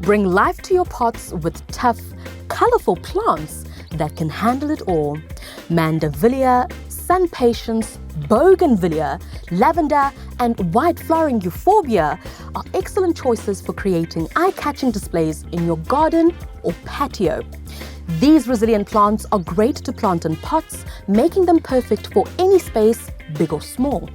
Bring life to your pots with tough, colourful plants that can handle it all. Mandevilla, SunPatiens, bougainvillea, lavender and white flowering euphorbia are excellent choices for creating eye-catching displays in your garden or patio. These resilient plants are great to plant in pots, making them perfect for any space, big or small.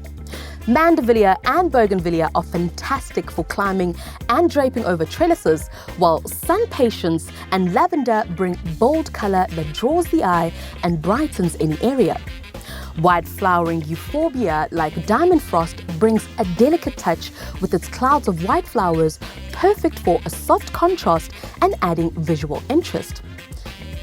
Mandevilla and bougainvillea are fantastic for climbing and draping over trellises, while SunPatiens and lavender bring bold colour that draws the eye and brightens any area. White flowering euphorbia like diamond frost brings a delicate touch with its clouds of white flowers, perfect for a soft contrast and adding visual interest.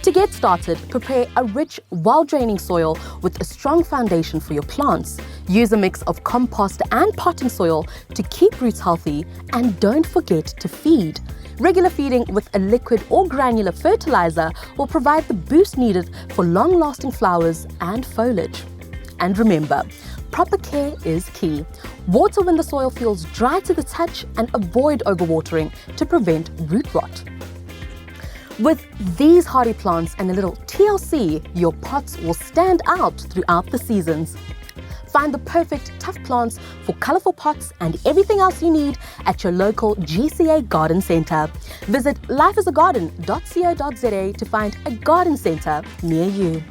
To get started, prepare a rich, well-draining soil with a strong foundation for your plants. Use a mix of compost and potting soil to keep roots healthy, and don't forget to feed. Regular feeding with a liquid or granular fertiliser will provide the boost needed for long-lasting flowers and foliage. And remember, proper care is key. Water when the soil feels dry to the touch and avoid overwatering to prevent root rot. With these hardy plants and a little TLC, your pots will stand out throughout the seasons. Find the perfect tough plants for colourful pots and everything else you need at your local GCA garden centre. Visit lifeasagarden.co.za to find a garden centre near you.